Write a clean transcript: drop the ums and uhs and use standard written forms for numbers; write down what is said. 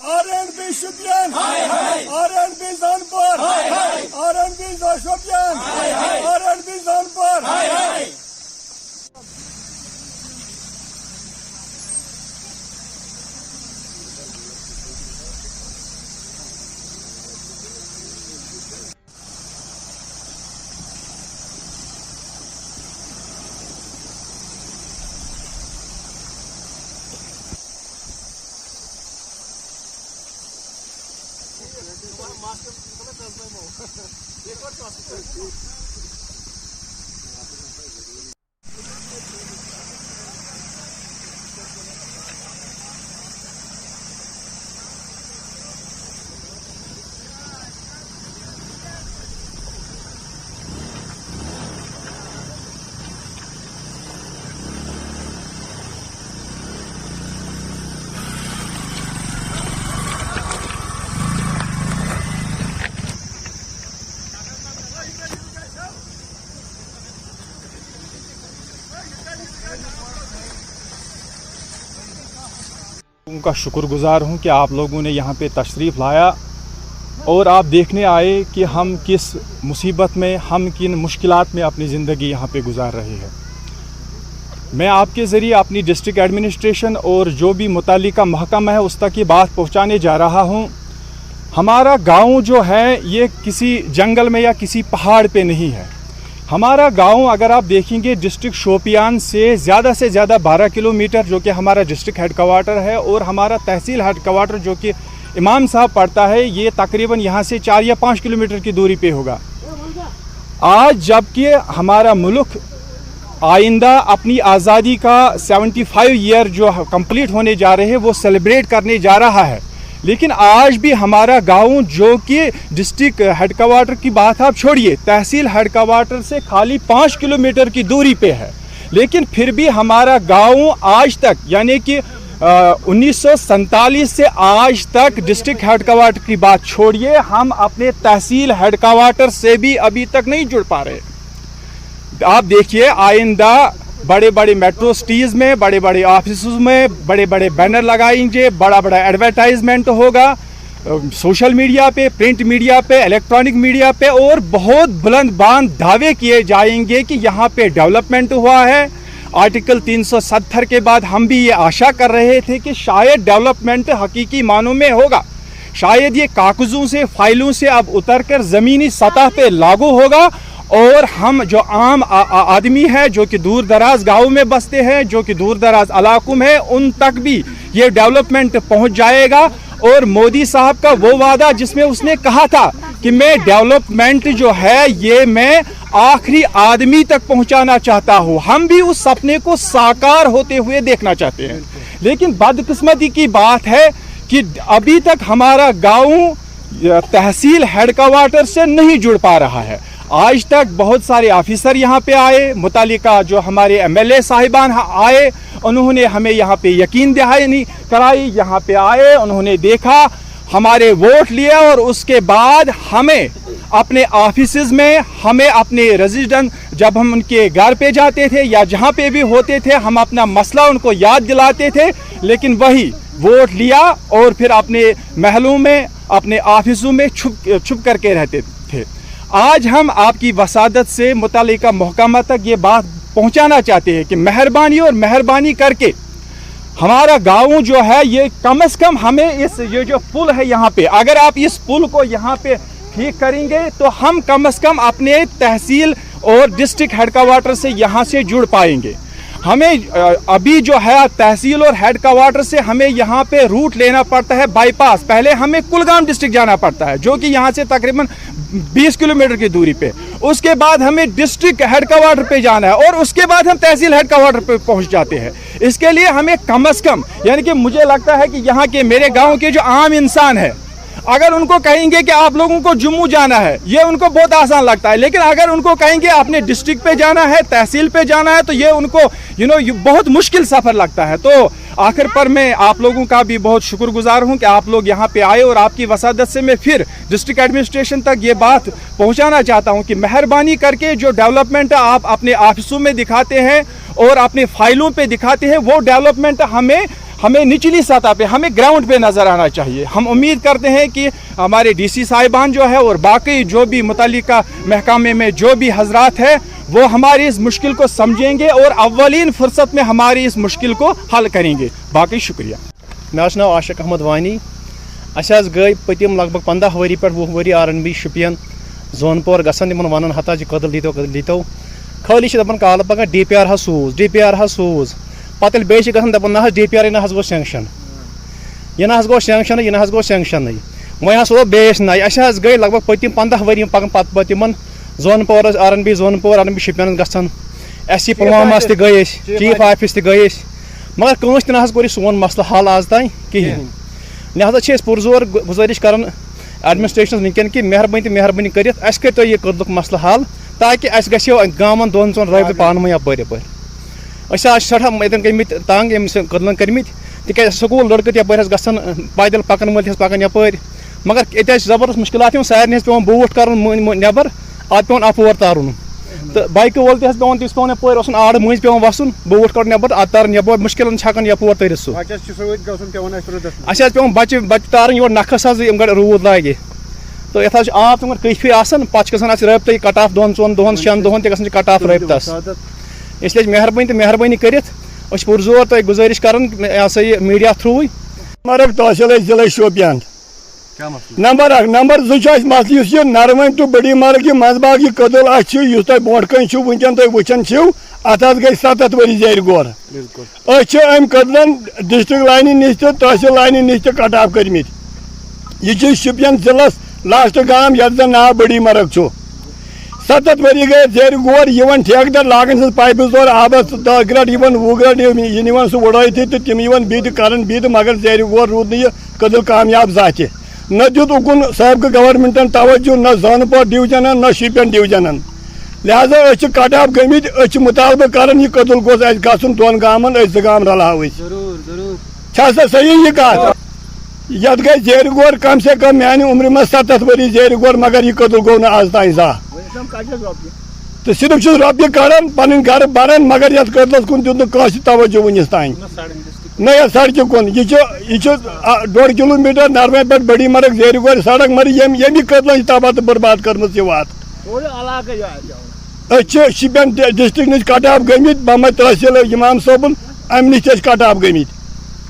R&B Shopyan, R&B Zanpur, R&B Shopyan, R&B Zanpur. उनका शुक्रगुजार हूं कि आप लोगों ने यहाँ पे तशरीफ़ लाया और आप देखने आए कि हम किस मुसीबत में, हम किन मुश्किलात में अपनी ज़िंदगी यहाँ पे गुजार रहे हैं। मैं आपके ज़रिए अपनी डिस्ट्रिक्ट एडमिनिस्ट्रेशन और जो भी मुतालिका महकमा है उस तक ये बात पहुँचाने जा रहा हूँ। हमारा गाँव जो है ये किसी जंगल में या किसी पहाड़ पे नहीं है। हमारा गांव अगर आप देखेंगे डिस्ट्रिक्ट शोपियान से ज़्यादा 12 किलोमीटर जो कि हमारा डिस्ट्रिक्ट हेड क्वार्टर है, और हमारा तहसील हेड क्वार्टर जो कि इमाम साहब पड़ता है ये तकरीबन यहाँ से 4 या 5 किलोमीटर की दूरी पे होगा। आज जबकि हमारा मुल्क आइंदा अपनी आज़ादी का 75 ईयर जो कंप्लीट होने जा रहे हैं वो सेलिब्रेट करने जा रहा है, लेकिन आज भी हमारा गांव जो कि डिस्ट्रिक्ट हेड क्वार्टर की बात आप छोड़िए, तहसील हेड क्वार्टर से खाली 5 किलोमीटर की दूरी पे है, लेकिन फिर भी हमारा गांव आज तक यानी कि 1947 से आज तक डिस्ट्रिक्ट हेड क्वार्टर की बात छोड़िए, हम अपने तहसील हेड क्वार्टर से भी अभी तक नहीं जुड़ पा रहे। आप देखिए आइंदा बड़े बड़े मेट्रो सिटीज़ में, बड़े बड़े ऑफिस में बड़े बड़े बैनर लगाएंगे, बड़ा बड़ा एडवर्टाइजमेंट होगा सोशल मीडिया पे, प्रिंट मीडिया पे, इलेक्ट्रॉनिक मीडिया पे, और बहुत बुलंद बांध दावे किए जाएंगे कि यहाँ पे डेवलपमेंट हुआ है। आर्टिकल 370 के बाद हम भी ये आशा कर रहे थे कि शायद डेवलपमेंट हकीकी मानों में होगा, शायद ये कागज़ों से, फाइलों से अब उतर कर ज़मीनी सतह पे लागू होगा, और हम जो आम आदमी है जो कि दूर दराज गाँव में बसते हैं, जो कि दूर दराज इलाकों में, उन तक भी ये डेवलपमेंट पहुंच जाएगा। और मोदी साहब का वो वादा जिसमें उसने कहा था कि मैं डेवलपमेंट जो है ये मैं आखिरी आदमी तक पहुंचाना चाहता हूं, हम भी उस सपने को साकार होते हुए देखना चाहते हैं। लेकिन बदकिस्मती की बात है कि अभी तक हमारा गाँव तहसील हेड क्वार्टर से नहीं जुड़ पा रहा है। आज तक बहुत सारे ऑफिसर यहाँ पे आए, मुतालिका जो हमारे MLA साहिबान आए, उन्होंने हमें यहाँ पे यकीन दहानी कराई, यहाँ पे आए, उन्होंने देखा, हमारे वोट लिया, और उसके बाद हमें अपने ऑफिसेज में, हमें अपने रेजिडेंट जब हम उनके घर पे जाते थे या जहाँ पे भी होते थे, हम अपना मसला उनको याद दिलाते थे, लेकिन वही वोट लिया और फिर अपने महलों में, अपने ऑफिसों में छुप करके रहते थे। आज हम आपकी वसादत से मुतालिका महकमा तक ये बात पहुंचाना चाहते हैं कि मेहरबानी करके हमारा गांव जो है ये कम से कम हमें ये जो पुल है यहाँ पे, अगर आप इस पुल को यहाँ पे ठीक करेंगे तो हम कम से कम अपने तहसील और डिस्ट्रिक्ट हेड क्वार्टर से यहाँ से जुड़ पाएंगे। हमें अभी जो है तहसील और हेड क्वार्टर से हमें यहाँ पे रूट लेना पड़ता है बाईपास, पहले हमें कुलगाम डिस्ट्रिक्ट जाना पड़ता है जो कि यहाँ से तकरीबन 20 किलोमीटर की दूरी पे, उसके बाद हमें डिस्ट्रिक्ट हेड क्वार्टर पे जाना है और उसके बाद हम तहसील हेड क्वार्टर पे पहुँच जाते हैं। इसके लिए हमें कम से कम, यानी कि मुझे लगता है कि यहाँ के मेरे गाँव के जो आम इंसान है, अगर उनको कहेंगे कि आप लोगों को जम्मू जाना है, ये उनको बहुत आसान लगता है, लेकिन अगर उनको कहेंगे अपने डिस्ट्रिक्ट पे जाना है, तहसील पे जाना है, तो ये उनको बहुत मुश्किल सफ़र लगता है। तो आखिर पर मैं आप लोगों का भी बहुत शुक्रगुजार हूं कि आप लोग यहाँ पे आए और आपकी वसादत से मैं फिर डिस्ट्रिक्ट एडमिनिस्ट्रेशन तक ये बात पहुँचाना चाहता हूँ कि मेहरबानी करके जो डेवलपमेंट आप अपने ऑफिसों में दिखाते हैं और अपने फाइलों पे दिखाते हैं, वो डेवलपमेंट हमें हमें निचली सतह पे, हमें ग्राउंड पे नज़र आना चाहिए। हम उम्मीद करते हैं कि हमारे डीसी साहिबान जो है और बाकी जो भी मुतल्लिका महकमे में जो भी हजरात है वो हमारी इस मुश्किल को समझेंगे और अव्वलीन फुर्सत में हमारी इस मुश्किल को हल करेंगे। बाकी शुक्रिया। मे नाव आशिक अहमद वानी। अस गई पतिम लगभग 15 वरी पे 20 वरी RNB शुपियन जोनपुर गसन वन हता कदल दीतो खाली दपान काल पका DPR सूज पत दपान ना DPR ना गो सेंक्शन यह ना गो सेंक्शन यह ना गो सेंक्शन वह सो बेस नई अस गई लगभग पतिम 15 वरी पकान पतिमन जोनपुर RNB शुपियन गसन SC पुलवामा गई चीफ ऑफिस गई मगर कंस ना कोर सोन मसला हल आज तान कहें लिहाजा पुरजोर गुजारिश कर एडमिनिस्ट्रेशन वनकन कि मेहरबानी कर यह कदलुक मसला हल ताकि गामन दोन चोन रबत पान वन यपर सठा यन गमित तंग कदलन कर्मित तिक स्कूल लड़क यपर गसन पैदल पकन वल पकान यपर मगर ये जबरदस्त मुश्किल सारे पे बूट कर नबर अत पे अपोर तारुन तो बाइक वोल पे यपर आड़ मज पे वसन बूट कर नबर अत तार यपर मुश्किल हेकान यपोर तर सह पे बच्चे तार योर नखस गड रूद लागे तो ये आब तम कफी आसान पे रबत कट ऑफ 2-4 दोहन 6 दोहन तक कट ऑफ रबतस इसलिए मेहरबानी कर पुरजोर तुम गुजारिश कर मीडिया थ्रू मरग तहसील जिले शोपियान नंबर 1 नंबर 2 मसल नरवन टू बड़ी मरग मंजबाग कदल बोकन वनकन तुम वुचान अत गई 7 वरी जेर गोर अम कदलन डिस्ट्रिक्ट लाइन नश तो तहसील लाइन नश कट ऑफ कर्मित यह शुपियन जिले लास्ट गाम ये नाव बड़ी मरग 7 वरी गए जेर गोर यवन ठेकेदार लागन पाइप जोर आबस 10 ग्रेड 20 ग्रेड यह सह उड़े तो तम बी कर मगर जेर गोर रूद नी कदल कामयाब जात न दुत उकुन सबक गवर्नमेंटन तवज्जो न जानपुर डिवीजन न शुपियन डिवीजन लिहाजा कट ऑफ गमित मुतालबा कर यह कदल गोस गन 2 गामन 2 गाम रलाव सही यह कत ये गई जेर गोर कम से कम मान उम्र में 7 वरी जेर गोर मगर यह कदल गो आज तान जा तो सिर्फ रोपये कड़ान पन घर बरान मगर ये कदलस कुन दुत तवज्जो वनिस तान न ये सड़क कुन यह 1.5 किलोमीटर नरवन पे बड़ी मरग जेर गोर सड़क मर यमी कदल तबाह तो बर्बाद कर्म यह वात शुपियन डिस्ट्रिक्ट नश कट ऑफ गमित बम तहसील इमाम सोबन अम नश कट ऑफ गमित